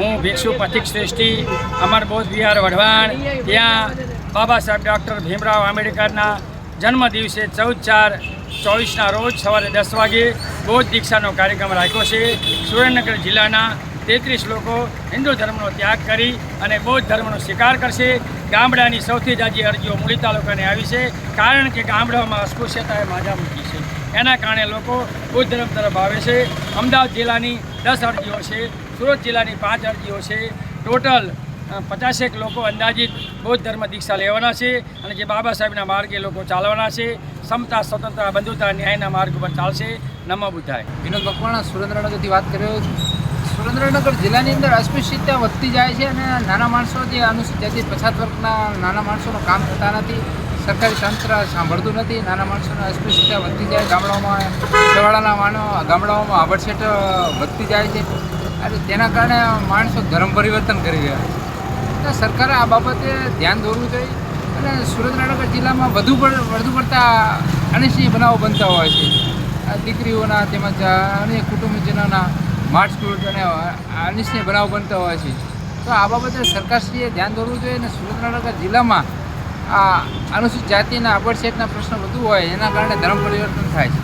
હું ભિક્ષુ પથિક શ્રેષ્ઠી અમર બૌદ્ધ વિહાર વઢવાણ ત્યાં બાબા સાહેબ ડૉક્ટર ભીમરાવ આંબેડકરના જન્મ દિવસે 14/4/24ના રોજ સવારે 10 વાગે બૌદ્ધ દીક્ષાનો કાર્યક્રમ રાખ્યો છે। સુરેન્દ્રનગર જિલ્લાના 33 લોકો હિન્દુ ધર્મનો ત્યાગ કરી અને બૌદ્ધ ધર્મનો સ્વીકાર કરશે। ગામડાની સૌથી જાજી અરજીઓ મૂળી તાલુકાને આવી છે, કારણ કે ગામડાઓમાં અસ્પૃશ્યતાએ માજા મૂકી છે, એના કારણે લોકો બૌદ્ધ ધર્મ તરફ આવે છે। અમદાવાદ જિલ્લાની 10 અરજીઓ છે, સુરત જિલ્લાની 5 અરજીઓ છે। ટોટલ 50 લોકો અંદાજિત બૌદ્ધ ધર્મ દીક્ષા લેવાના છે અને જે બાબા સાહેબના માર્ગે લોકો ચાલવાના છે। સમતા, સ્વતંત્રતા, બંધુતા, ન્યાયના માર્ગ ઉપર ચાલશે। નમો બુદ્ધાય। વિનોદ મકવાણા સુરેન્દ્રનગરથી વાત કરી રહ્યો છું। સુરેન્દ્રનગર જિલ્લાની અંદર અસ્પૃશ્યતા વધતી જાય છે અને નાના માણસો જે અનુસૂચિત જાતિ પછાત વર્ગના નાના માણસોનું કામ થતા નથી, સરકારી તંત્ર સાંભળતું નથી, નાના માણસોને અસ્પૃશ્યતા વધતી જાય, ગામડાઓમાં ગામડાઓમાં આભડછેટ વધતી જાય છે અને તેના કારણે માણસો ધર્મ પરિવર્તન કરી રહ્યા છે। સરકારે આ બાબતે ધ્યાન દોરવું જોઈએ અને સુરેન્દ્રનગર જિલ્લામાં વધુ પડતા અનિચ્છનીય બનાવો બનતા હોય છે। દીકરીઓના તેમજ અન્ય કુટુંબજનોના મારઝૂડ અને અનિચ્છનીય બનાવો બનતા હોય છે। તો આ બાબતે સરકારશ્રીએ ધ્યાન દોરવું જોઈએ અને સુરેન્દ્રનગર જિલ્લામાં આ અનુસૂચિત જાતિના આભડછેટના પ્રશ્નો વધુ હોય એના કારણે ધર્મ પરિવર્તન થાય છે।